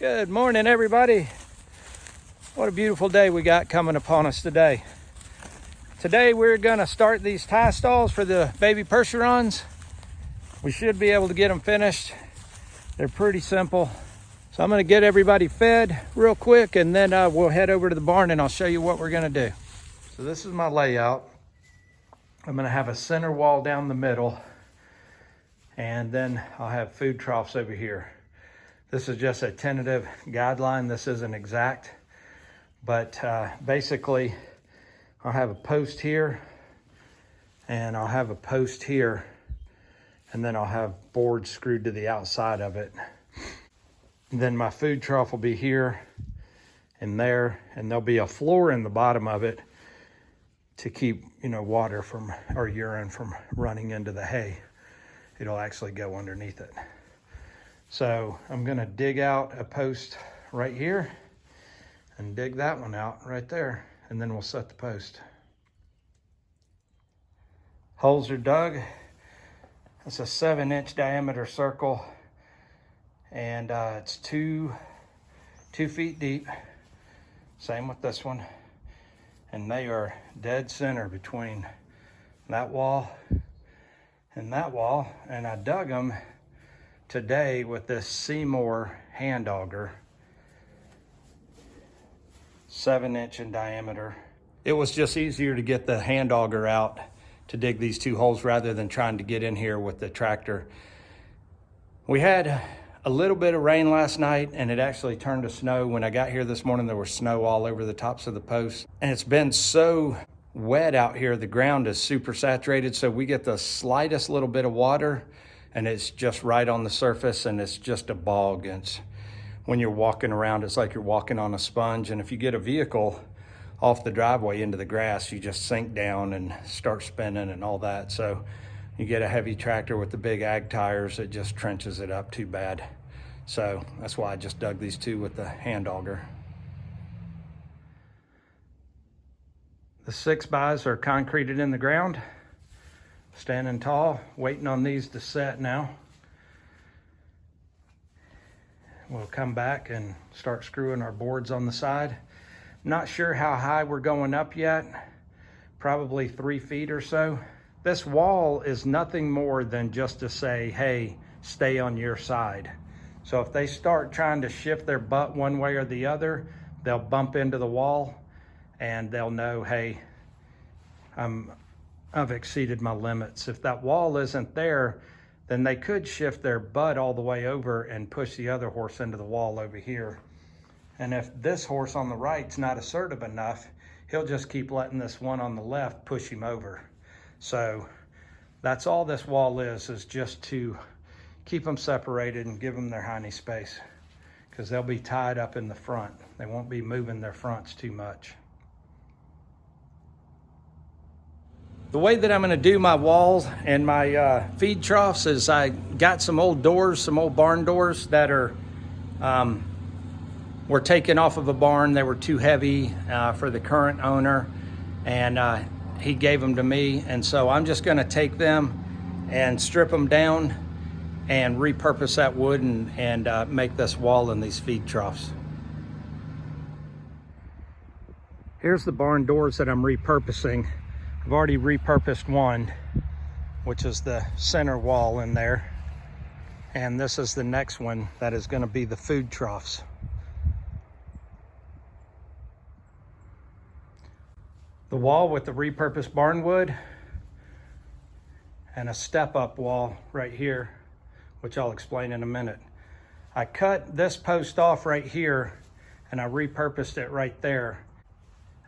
Good morning, everybody. What a beautiful day we got coming upon us today. Today we're gonna start these tie stalls for the baby Percherons. We should be able to get them finished. They're pretty simple. So I'm gonna get everybody fed real quick and then we'll head over to the barn and I'll show you what we're gonna do. So this is my layout. I'm gonna have a center wall down the middle and then I'll have food troughs over here. This is just a tentative guideline. This isn't exact, but basically I'll have a post here and I'll have a post here and then I'll have boards screwed to the outside of it. And then my food trough will be here and there, and there'll be a floor in the bottom of it to keep, water from or urine from running into the hay. It'll actually go underneath it. So I'm gonna dig out a post right here and dig that one out right there, and then we'll set the post. Holes are dug. It's a 7-inch diameter circle, and it's 2 feet deep. Same with this one. And they are dead center between that wall and that wall. And I dug them today with this Seymour hand auger, 7-inch in diameter. It was just easier to get the hand auger out to dig these 2 holes rather than trying to get in here with the tractor. We had a little bit of rain last night and it actually turned to snow. When I got here this morning, there was snow all over the tops of the posts. And it's been so wet out here, the ground is super saturated, so we get the slightest little bit of water and it's just right on the surface and it's just a bog. And when you're walking around, it's like you're walking on a sponge. And if you get a vehicle off the driveway into the grass, you just sink down and start spinning and all that. So you get a heavy tractor with the big ag tires, it just trenches it up too bad. So that's why I just dug these 2 with the hand auger. The 6x are concreted in the ground, standing tall, waiting on these to set now. We'll come back and start screwing our boards on the side. Not sure how high we're going up yet, probably 3 feet or so. This wall is nothing more than just to say, hey, stay on your side. So if they start trying to shift their butt one way or the other, they'll bump into the wall and they'll know, hey, I've exceeded my limits. If that wall isn't there, then they could shift their butt all the way over and push the other horse into the wall over here. And if this horse on the right's not assertive enough, he'll just keep letting this one on the left push him over. So that's all this wall is just to keep them separated and give them their hiney space, because they'll be tied up in the front. They won't be moving their fronts too much. The way that I'm gonna do my walls and my feed troughs is I got some old doors, some old barn doors that were taken off of a barn. They were too heavy for the current owner, and he gave them to me. And so I'm just gonna take them and strip them down and repurpose that wood and make this wall and these feed troughs. Here's the barn doors that I'm repurposing. I've already repurposed one, which is the center wall in there. And this is the next one that is gonna be the food troughs. The wall with the repurposed barn wood and a step-up wall right here, which I'll explain in a minute. I cut this post off right here and I repurposed it right there.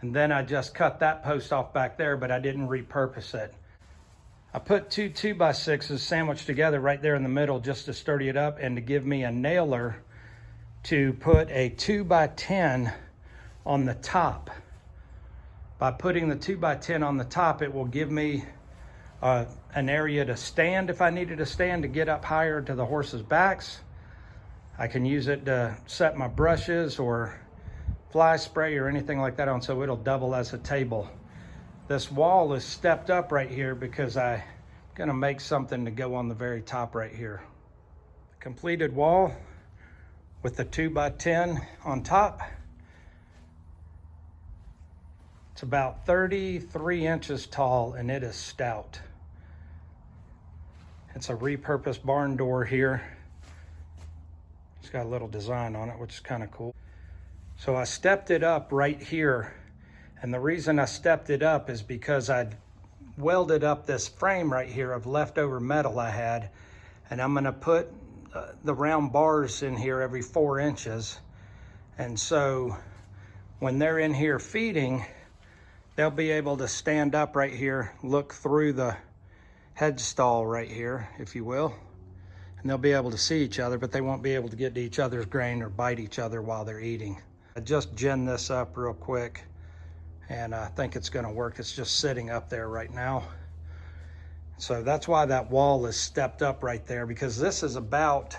And then I just cut that post off back there, but I didn't repurpose it. I put 2 2x6s sandwiched together right there in the middle just to sturdy it up and to give me a nailer to put a 2x10 on the top. By putting the 2x10 on the top, it will give me an area to stand if I needed to stand to get up higher to the horses' backs. I can use it to set my brushes or fly spray or anything like that on, so it'll double as a table. This wall is stepped up right here because I'm gonna make something to go on the very top right here. Completed wall with the 2x10 on top. It's about 33 inches tall and it is stout. It's a repurposed barn door here. It's got a little design on it, which is kind of cool. So I stepped it up right here. And the reason I stepped it up is because I'd welded up this frame right here of leftover metal I had. And I'm gonna put the round bars in here every 4 inches. And so when they're in here feeding, they'll be able to stand up right here, look through the head stall right here, if you will, and they'll be able to see each other, but they won't be able to get to each other's grain or bite each other while they're eating. I just ginned this up real quick, and I think it's gonna work. It's just sitting up there right now. So that's why that wall is stepped up right there, because this is about,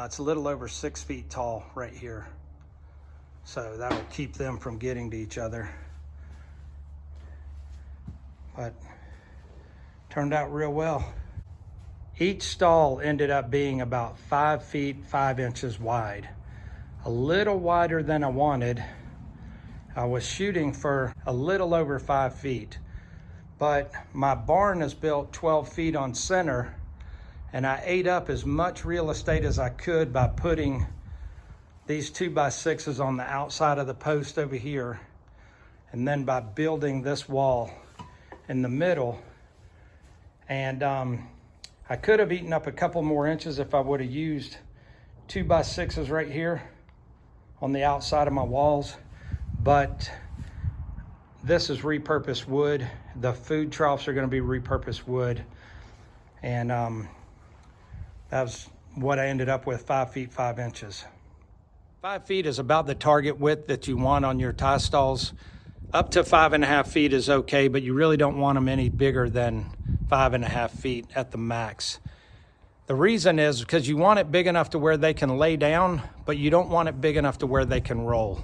it's a little over 6 feet tall right here. So that'll keep them from getting to each other. But turned out real well. Each stall ended up being about 5 feet, 5 inches wide. A little wider than I wanted. I was shooting for a little over 5 feet, but my barn is built 12 feet on center, and I ate up as much real estate as I could by putting these 2x6s on the outside of the post over here, and then by building this wall in the middle. And I could have eaten up a couple more inches if I would have used 2x6s right here on the outside of my walls, but this is repurposed wood. The food troughs are going to be repurposed wood, and that was what I ended up with, 5 feet 5 inches. 5 feet is about the target width that you want on your tie stalls. Up to 5.5 feet is okay, but you really don't want them any bigger than 5.5 feet at the max. The reason is because you want it big enough to where they can lay down, but you don't want it big enough to where they can roll.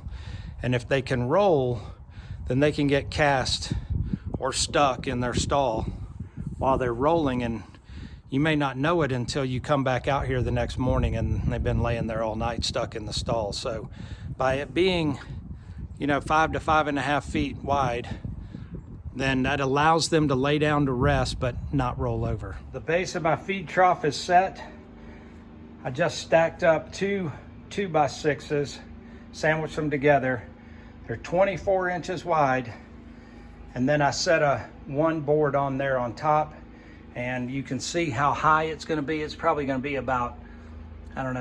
And if they can roll, then they can get cast or stuck in their stall while they're rolling, and you may not know it until you come back out here the next morning and they've been laying there all night stuck in the stall. So by it being, 5 to 5.5 feet wide, then that allows them to lay down to rest but not roll over. The base of my feed trough is set. I just stacked up two 2x6s, sandwiched them together. They're 24 inches wide, and then I set one board on there on top, and you can see how high it's going to be. It's probably going to be about,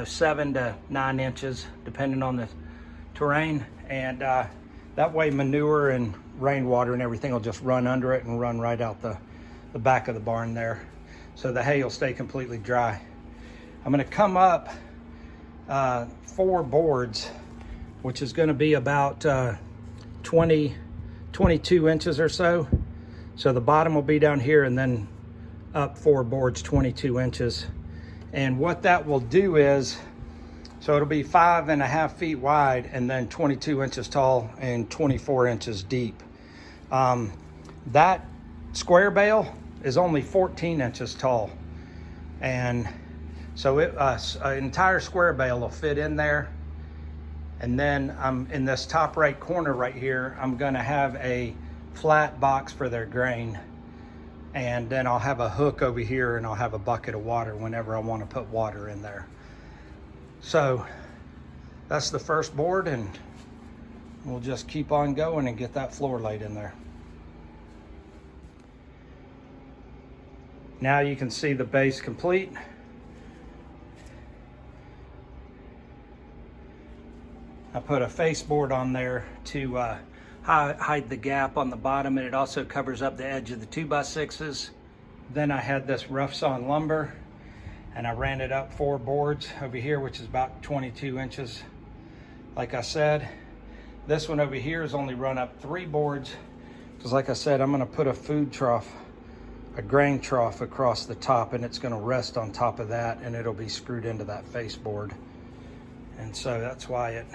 7 to 9 inches, depending on the terrain. And that way manure and rainwater and everything will just run under it and run right out the back of the barn there. So the hay will stay completely dry. I'm going to come up 4 boards, which is going to be about 22 inches or so. So the bottom will be down here, and then up 4 boards, 22 inches. And what that will do is, so it'll be 5.5 feet wide and then 22 inches tall and 24 inches deep. That square bale is only 14 inches tall. And so an entire square bale will fit in there. And then in this top right corner right here, I'm gonna have a flat box for their grain. And then I'll have a hook over here, and I'll have a bucket of water whenever I want to put water in there. So that's the first board, and we'll just keep on going and get that floor laid in there. Now you can see the base complete. I put a face board on there to hide the gap on the bottom, and it also covers up the edge of the 2x6s. Then I had this rough sawn lumber, and I ran it up 4 boards over here, which is about 22 inches. Like I said, this one over here is only run up 3 boards, because like I said, I'm gonna put a food trough, a grain trough across the top, and it's gonna rest on top of that, and it'll be screwed into that face board. And so that's why it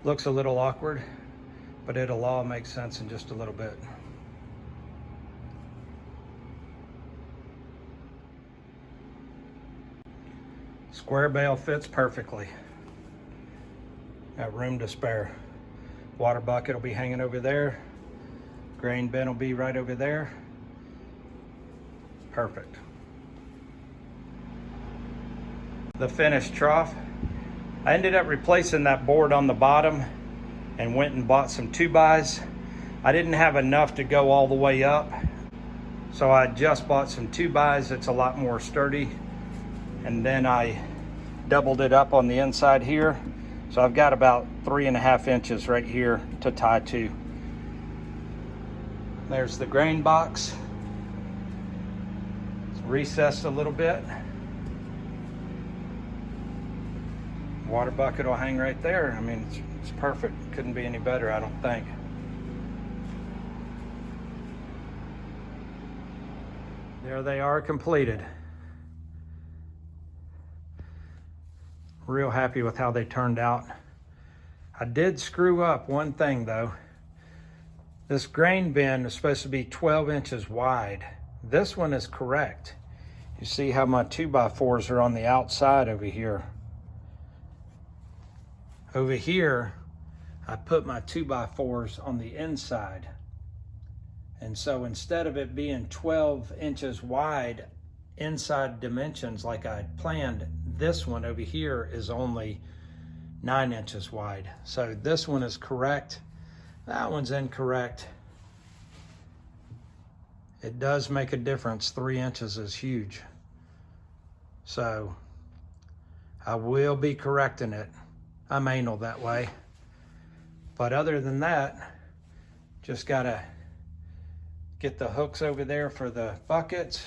looks a little awkward, but it'll all make sense in just a little bit. Square bale fits perfectly. Got room to spare. Water bucket will be hanging over there. Grain bin will be right over there. Perfect. The finished trough. I ended up replacing that board on the bottom and went and bought some 2x. I didn't have enough to go all the way up, so I just bought some 2x. It's a lot more sturdy. And then I doubled it up on the inside here. So I've got about 3.5 inches right here to tie to. There's the grain box. It's recessed a little bit. Water bucket will hang right there. I mean, it's perfect. Couldn't be any better, I don't think. There they are, completed. Real happy with how they turned out. I did screw up one thing though. This grain bin is supposed to be 12 inches wide. This one is correct. You see how my 2x4s are on the outside over here. Over here, I put my 2x4s on the inside. And so instead of it being 12 inches wide inside dimensions like I had planned, this one over here is only 9 inches wide. So this one is correct. That one's incorrect. It does make a difference. 3 inches is huge. So I will be correcting it. I'm anal that way. But other than that, just gotta get the hooks over there for the buckets.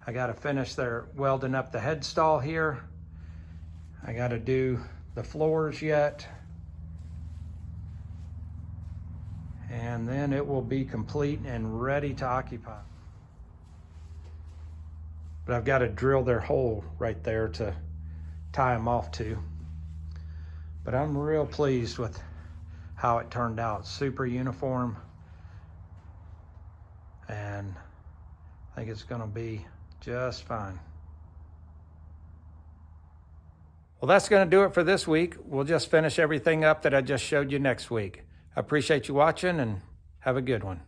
I gotta finish their welding up the headstall here. I gotta do the floors yet. And then it will be complete and ready to occupy. But I've got to drill their hole right there to tie them off to. But I'm real pleased with how it turned out. Super uniform. And I think it's gonna be just fine. Well, that's gonna do it for this week. We'll just finish everything up that I just showed you next week. I appreciate you watching and have a good one.